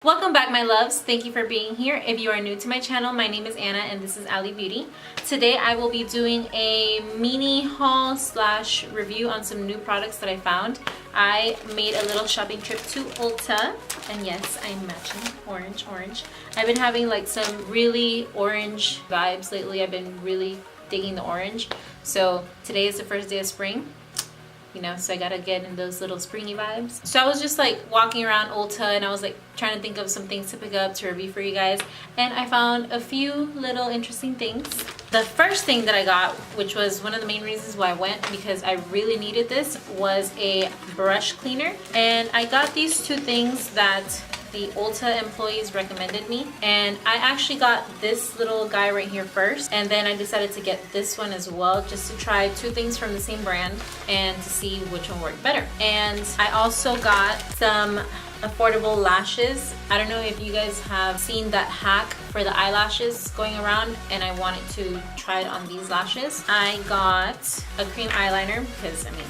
Welcome back, my loves. Thank you for being here. If you are new to my channel, my name is Anna and this is ALYBeauty. Today I will be doing a mini haul slash review on some new products that I found. I made a little shopping trip to Ulta, and yes, I'm matching orange. I've been having like some really orange vibes lately. I've been really digging the orange. So today is the first day of spring. You know, so I gotta get in those little springy vibes. So I was just like walking around Ulta and I was like trying to think of some things to pick up to review for you guys, and I found a few little interesting things. The first thing that I got, which was one of the main reasons why I went, because I really needed this, was a brush cleaner. And I got these two things that the Ulta employees recommended me, and I actually got this little guy right here first, and then I decided to get this one as well, just to try two things from the same brand and to see which one worked better. And I also got some affordable lashes. I don't know if you guys have seen that hack for the eyelashes going around, and I wanted to try it on these lashes. I got a cream eyeliner because I mean,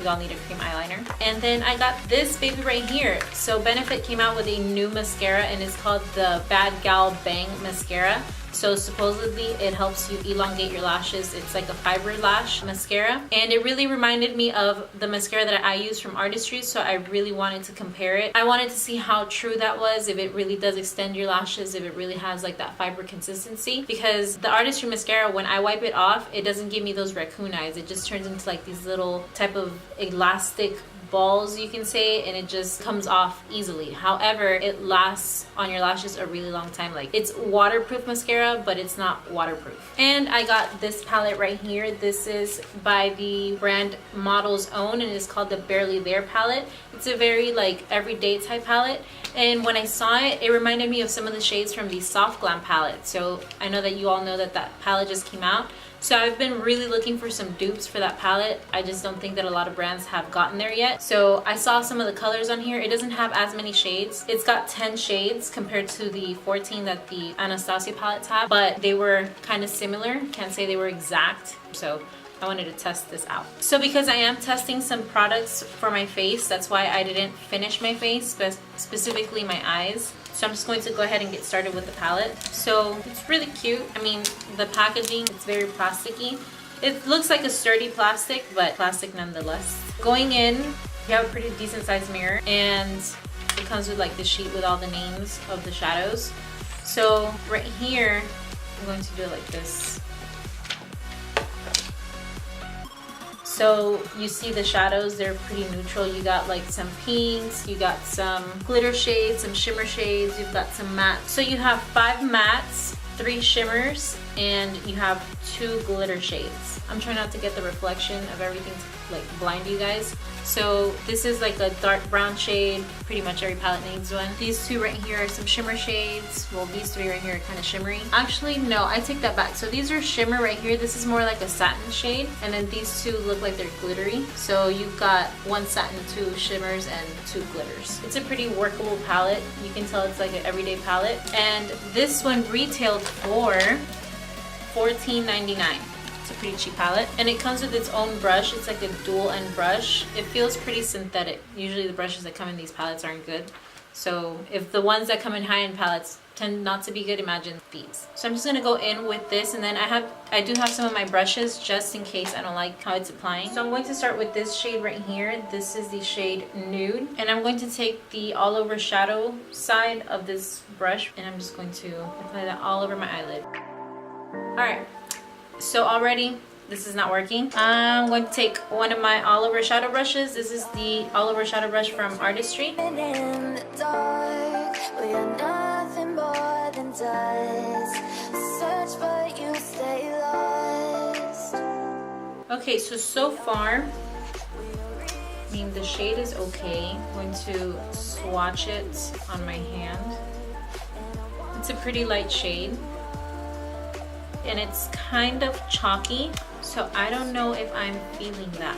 we all need a cream eyeliner. And then I got this baby right here. So Benefit came out with a new mascara, and it's called the Bad Gal Bang Mascara. So supposedly it helps you elongate your lashes. It's like a fiber lash mascara, and it really reminded me of the mascara that I use from Artistry, so I really wanted to compare it. I wanted to see how true that was, if it really does extend your lashes, if it really has like that fiber consistency, because the Artistry mascara, when I wipe it off, it doesn't give me those raccoon eyes. It just turns into like these little type of elastic balls, you can say, and it just comes off easily. However, it lasts on your lashes a really long time. Like, it's waterproof mascara, but it's not waterproof. And I got this palette right here. This is by the brand Model's Own, and it's called the Barely There palette. It's a very like everyday type palette, and when I saw it, it reminded me of some of the shades from the Soft Glam palette. So I know that you all know that that palette just came out. So I've been really looking for some dupes for that palette. I just don't think that a lot of brands have gotten there yet. So I saw some of the colors on here. It doesn't have as many shades. It's got 10 shades compared to the 14 that the Anastasia palettes have, but they were kind of similar. Can't say they were exact. So I wanted to test this out. So because I am testing some products for my face, that's why I didn't finish my face, but specifically my eyes. So I'm just going to go ahead and get started with the palette. So it's really cute. I mean, the packaging, it's very plasticky. It looks like a sturdy plastic, but plastic nonetheless. Going in, you have a pretty decent sized mirror, and it comes with like the sheet with all the names of the shadows. So right here, I'm going to do it like this. So you see the shadows, they're pretty neutral. You got like some pinks, you got some glitter shades, some shimmer shades, you've got some mattes. So you have 5 mattes, 3 shimmers, and you have 2 glitter shades. I'm trying not to get the reflection of everything to like blind you guys. So this is like a dark brown shade. Pretty much every palette needs one. These 2 right here are some shimmer shades. Well, these 3 right here are kind of shimmery. Actually, no, I take that back. So these are shimmer right here. This is more like a satin shade. And then these 2 look like they're glittery. So you've got 1 satin, 2 shimmers, and 2 glitters. It's a pretty workable palette. You can tell it's like an everyday palette. And this one retailed for $14.99. It's a pretty cheap palette, and it comes with its own brush. It's like a dual end brush. It feels pretty synthetic. Usually the brushes that come in these palettes aren't good. So if the ones that come in high-end palettes tend not to be good, imagine these. So I'm just gonna go in with this, and then I do have some of my brushes just in case I don't like how it's applying. So I'm going to start with this shade right here. This is the shade Nude, and I'm going to take the all over shadow side of this brush, and I'm just going to apply that all over my eyelid. All right. So already this is not working. I'm going to take one of my all over shadow brushes. This is the all over shadow brush from Artistry. In the dark, we are nothing more than dust. Search but you stay lost. Okay, so far, I mean, the shade is okay. I'm going to swatch it on my hand. It's a pretty light shade, and it's kind of chalky, so I don't know if I'm feeling that.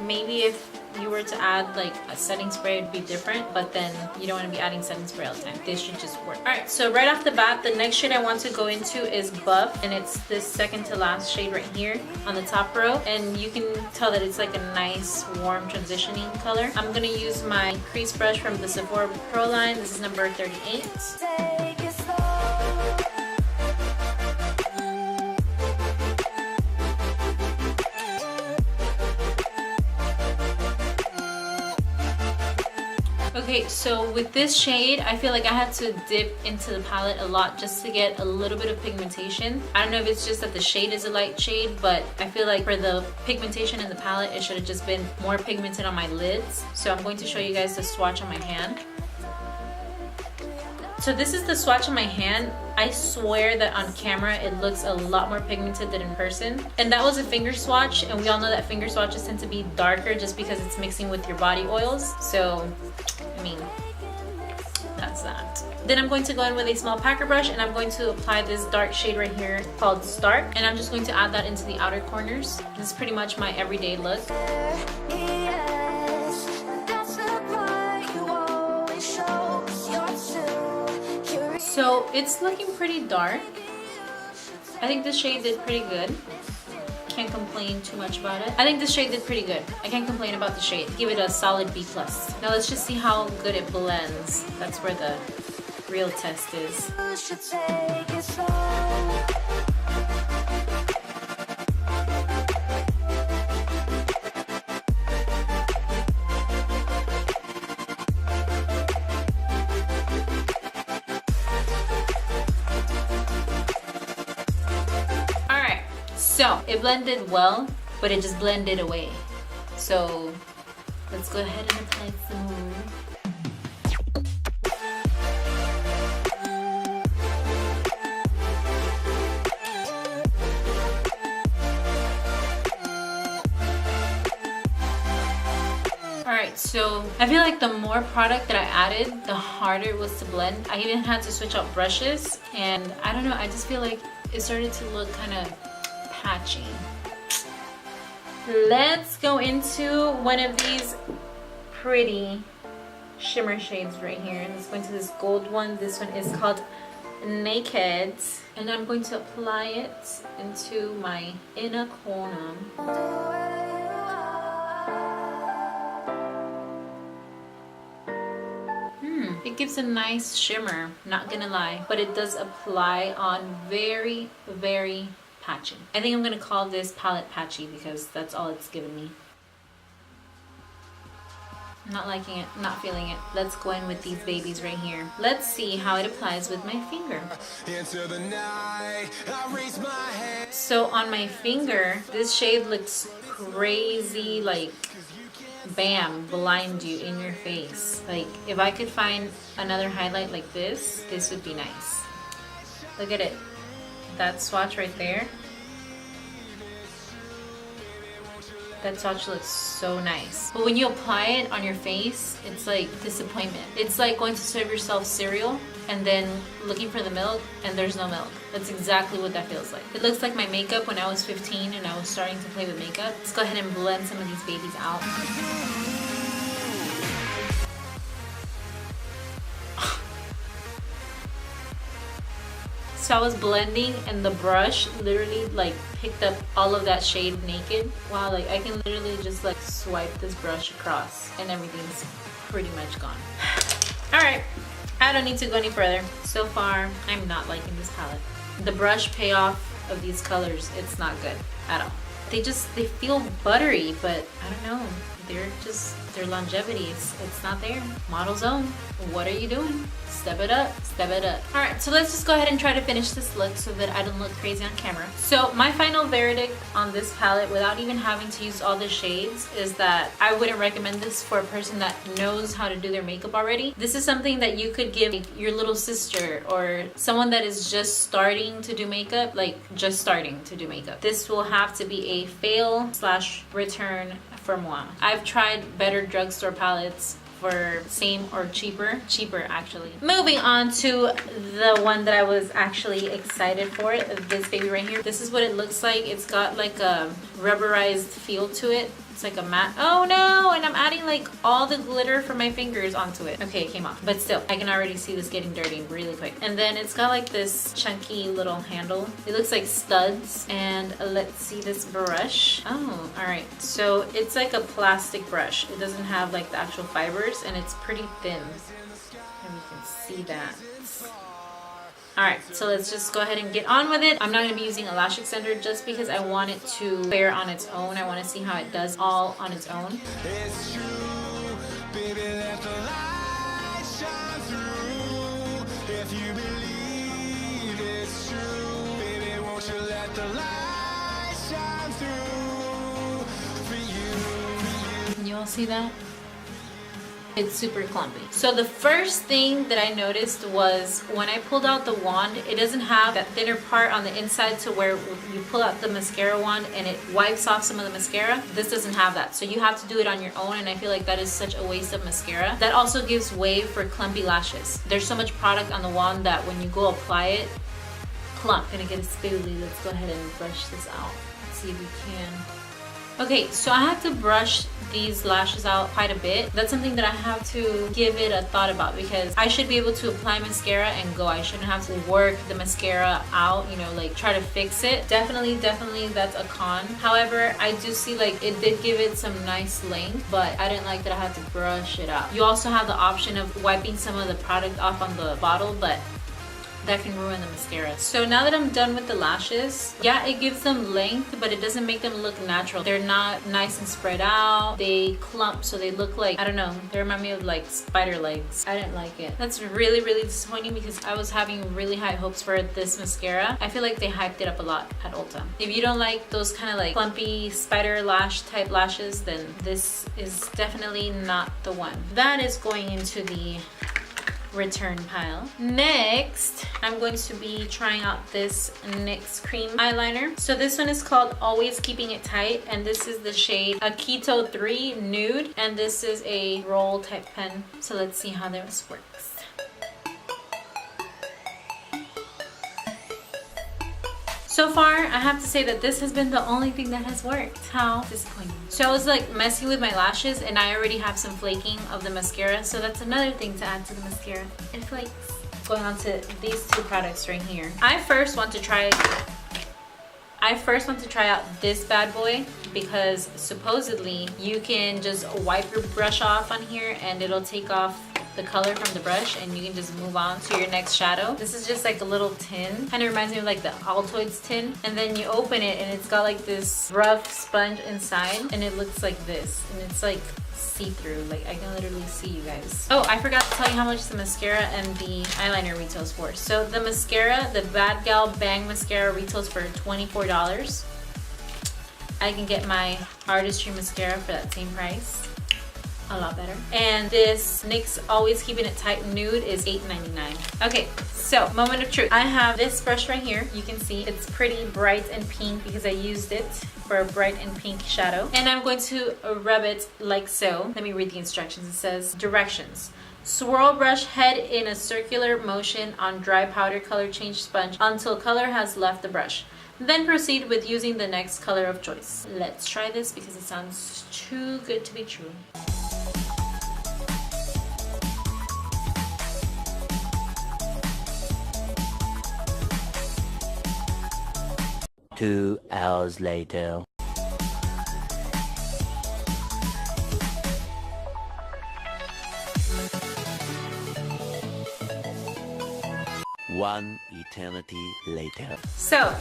Maybe if you were to add like a setting spray, it'd be different, but then you don't want to be adding setting spray all the time. This should just work. All right, so right off the bat, the next shade I want to go into is Buff, and it's this second to last shade right here on the top row, and you can tell that it's like a nice warm transitioning color. I'm gonna use my crease brush from the Sephora Pro line. This is number 38. Take it slow. Okay, so with this shade, I feel like I had to dip into the palette a lot just to get a little bit of pigmentation. I don't know if it's just that the shade is a light shade, but I feel like for the pigmentation in the palette, it should have just been more pigmented on my lids. So I'm going to show you guys the swatch on my hand. So this is the swatch on my hand. I swear that on camera it looks a lot more pigmented than in person. And that was a finger swatch, and we all know that finger swatches tend to be darker just because it's mixing with your body oils. So, I mean, that's that. Then I'm going to go in with a small packer brush, and I'm going to apply this dark shade right here called Stark. And I'm just going to add that into the outer corners. This is pretty much my everyday look. So it's looking pretty dark. I think this shade did pretty good. Can't complain too much about it. I think this shade did pretty good. I can't complain about the shade. Give it a solid B+. Now let's just see how good it blends. That's where the real test is. So it blended well, but it just blended away. So let's go ahead and apply some more. Alright, so I feel like the more product that I added, the harder it was to blend. I even had to switch out brushes, and I don't know, I just feel like it started to look kind of patchy. Let's go into one of these pretty shimmer shades right here. Let's go into this gold one. This one is called Naked, and I'm going to apply it into my inner corner. It gives a nice shimmer, not gonna lie, but it does apply on very, very patchy. I think I'm gonna call this palette patchy because that's all it's given me. I'm not liking it, not feeling it. Let's go in with these babies right here. Let's see how it applies with my finger. So on my finger, this shade looks crazy, like bam, blind you in your face. Like if I could find another highlight like this would be nice. Look at it. That swatch right there. That swatch looks so nice. But when you apply it on your face, it's like disappointment. It's like going to serve yourself cereal and then looking for the milk and there's no milk. That's exactly what that feels like. It looks like my makeup when I was 15 and I was starting to play with makeup. Let's go ahead and blend some of these babies out. So I was blending and the brush literally like picked up all of that shade Naked. Wow, like I can literally just like swipe this brush across and everything's pretty much gone. All right, I don't need to go any further. So far, I'm not liking this palette. The brush payoff of these colors, it's not good at all. They feel buttery, but I don't know. Their longevity, it's not there. Model Zone, what are you doing? Step it up, step it up. All right, so let's just go ahead and try to finish this look so that I don't look crazy on camera. So my final verdict on this palette, without even having to use all the shades, is that I wouldn't recommend this for a person that knows how to do their makeup already. This is something that you could give your little sister or someone that is just starting to do makeup, like just starting to do makeup. This will have to be a fail/return for moi. I've tried better drugstore palettes for same or cheaper actually. Moving on to the one that I was actually excited for, this baby right here. This is what it looks like. It's got like a rubberized feel to it. It's like a matte. Oh no, and I'm adding like all the glitter from my fingers onto it. Okay, it came off, but still, I can already see this getting dirty really quick. And then it's got like this chunky little handle. It looks like studs. And let's see this brush. Oh, all right. So it's like a plastic brush. It doesn't have like the actual fibers, and it's pretty thin. And you can see that. Alright, so let's just go ahead and get on with it. I'm not going to be using a lash extender just because I want it to wear on its own. I want to see how it does all on its own. It's true, baby, let the light shine through. If you believe it's true, baby, won't you let the light shine through for you. Can you all see that? It's super clumpy. So the first thing that I noticed was when I pulled out the wand, it doesn't have that thinner part on the inside to where you pull out the mascara wand and it wipes off some of the mascara. This doesn't have that. So you have to do it on your own, and I feel like that is such a waste of mascara. That also gives way for clumpy lashes. There's so much product on the wand that when you go apply it, clump. Gonna get a spoolie. Let's go ahead and brush this out. Let's see if we can. Okay, so I have to brush these lashes out quite a bit. That's something that I have to give it a thought about, because I should be able to apply mascara and go. I shouldn't have to work the mascara out, you know, like try to fix it. Definitely that's a con. However, I do see like it did give it some nice length, but I didn't like that I had to brush it out. You also have the option of wiping some of the product off on the bottle, but that can ruin the mascara. So now that I'm done with the lashes, yeah, it gives them length, but it doesn't make them look natural. They're not nice and spread out. They clump, so they look like, I don't know, they remind me of like spider legs. I didn't like it. That's really disappointing, because I was having really high hopes for this mascara. I feel like they hyped it up a lot at Ulta. If you don't like those kind of like clumpy spider lash type lashes, then this is definitely not the one. That is going into the return pile. Next, I'm going to be trying out this NYX cream eyeliner. So this one is called Always Keeping It Tight, and this is the shade AKITO 3 Nude, and this is a roll type pen. So let's see how this works. So far, I have to say that this has been the only thing that has worked. How disappointing. So I was like messing with my lashes, and I already have some flaking of the mascara, so that's another thing to add to the mascara. It flakes. Going on to these two products right here. I first want to try out this bad boy, because supposedly you can just wipe your brush off on here and it'll take off the color from the brush, and you can just move on to your next shadow. This is just like a little tin. Kind of reminds me of like the Altoids tin. And then you open it and it's got like this rough sponge inside, and it looks like this. And it's like see-through. Like I can literally see you guys. Oh, I forgot to tell you how much the mascara and the eyeliner retails for. So the mascara, the Bad Gal Bang mascara, retails for $24. I can get my Artistry mascara for that same price. A lot better. And this NYX Always Keeping It Tight Nude is $8.99. Okay, so moment of truth. I have this brush right here. You can see it's pretty bright and pink because I used it for a bright and pink shadow. And I'm going to rub it like so. Let me read the instructions. It says, directions. Swirl brush head in a circular motion on dry powder color change sponge until color has left the brush. Then proceed with using the next color of choice. Let's try this because it sounds too good to be true. 2 hours later. One eternity later. So,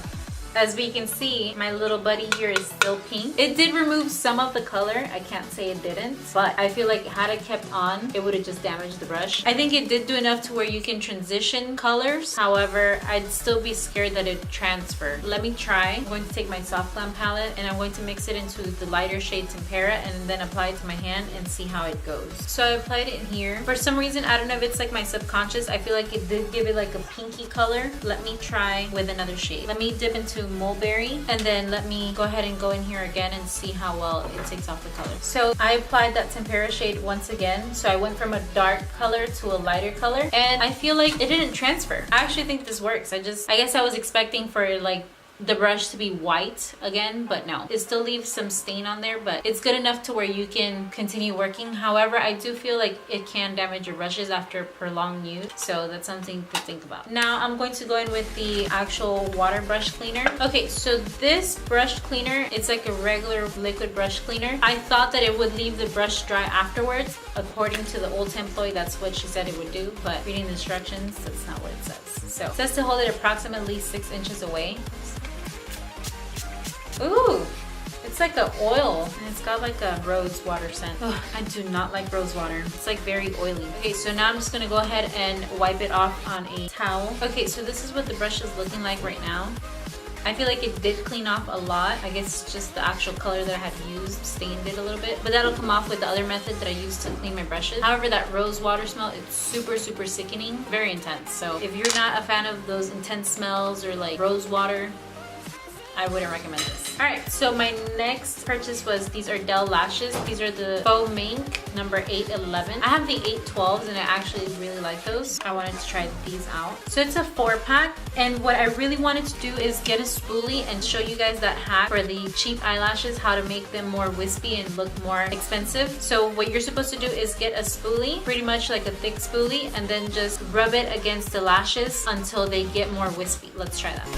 as we can see, my little buddy here is still pink. It did remove some of the color. I can't say it didn't, but I feel like had it kept on, it would have just damaged the brush. I think it did do enough to where you can transition colors. However, I'd still be scared that it'd transfer. Let me try. I'm going to take my Soft Glam palette and I'm going to mix it into the lighter shade Tempera and then apply it to my hand and see how it goes. So I applied it in here. For some reason, I don't know if it's like my subconscious, I feel like it did give it like a pinky color. Let me try with another shade. Let me dip into Mulberry, and then let me go ahead and go in here again and see how well it takes off the color. So I applied that Tempera shade once again. So I went from a dark color to a lighter color, and I feel like it didn't transfer. I actually think this works. I guess I was expecting for like the brush to be white again, but no, it still leaves some stain on there, but it's good enough to where you can continue working. However, I do feel like it can damage your brushes after prolonged use, so that's something to think about. Now I'm going to go in with the actual water brush cleaner. Okay, so this brush cleaner, it's like a regular liquid brush cleaner. I thought that it would leave the brush dry afterwards. According to the Ulta employee, that's what she said it would do, but reading the instructions, that's not what it says. So it says to hold it approximately 6 inches away. Ooh, it's like an oil, and it's got like a rose water scent. Oh, I do not like rose water. It's like very oily. Okay, so now I'm just gonna go ahead and wipe it off on a towel. Okay, so this is what the brush is looking like right now. I feel like it did clean off a lot. I guess it's just the actual color that I had used stained it a little bit, but that'll come off with the other method that I used to clean my brushes. However, that rose water smell, it's super sickening, very intense. So if you're not a fan of those intense smells or like rose water, I wouldn't recommend this. All right, so my next purchase was these Ardell lashes. These are the faux mink number 811. I have the 812s and I actually really like those. I wanted to try these out. So it's a 4-pack, and what I really wanted to do is get a spoolie and show you guys that hack for the cheap eyelashes, how to make them more wispy and look more expensive. So what you're supposed to do is get a spoolie, pretty much like a thick spoolie, and then just rub it against the lashes until they get more wispy. Let's try that.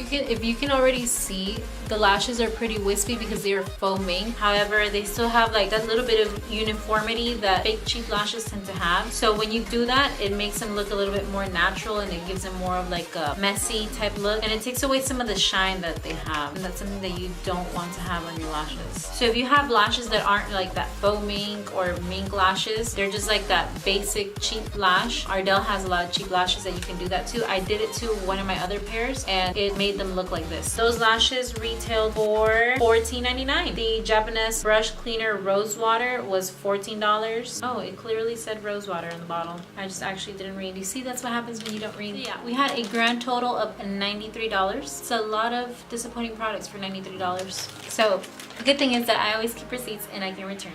If you can already see, the lashes are pretty wispy because they are faux mink. However, they still have like that little bit of uniformity that fake cheap lashes tend to have. So when you do that, it makes them look a little bit more natural, and it gives them more of like a messy type look, and it takes away some of the shine that they have, and that's something that you don't want to have on your lashes. So if you have lashes that aren't like that faux mink or mink lashes, they're just like that basic cheap lash. Ardell has a lot of cheap lashes that you can do that to. I did it to one of my other pairs, and it made them look like this. Those lashes retailed for $14.99. The Japanese brush cleaner rose water was $14. Oh, it clearly said rose water on the bottle. I just actually didn't read. You see, that's what happens when you don't read. Yeah, we had a grand total of $93. It's a lot of disappointing products for $93. So the good thing is that I always keep receipts and I can return.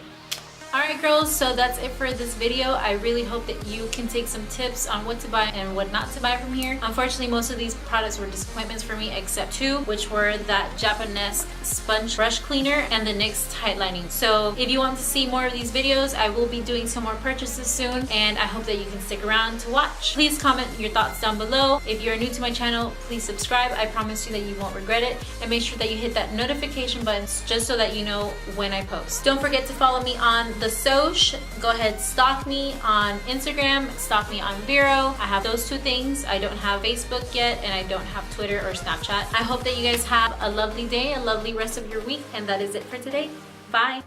Alright girls, so that's it for this video. I really hope that you can take some tips on what to buy and what not to buy from here. Unfortunately, most of these products were disappointments for me, except two, which were that Japonesque sponge brush cleaner and the NYX tight lining. So if you want to see more of these videos, I will be doing some more purchases soon, and I hope that you can stick around to watch. Please comment your thoughts down below. If you're new to my channel, please subscribe. I promise you that you won't regret it, and make sure that you hit that notification button just so that you know when I post. Don't forget to follow me on the Soch. Go ahead, stalk me on Instagram, stalk me on VERO. I have those two things. I don't have Facebook yet, and I don't have Twitter or Snapchat. I hope that you guys have a lovely day, a lovely rest of your week, and that is it for today. Bye.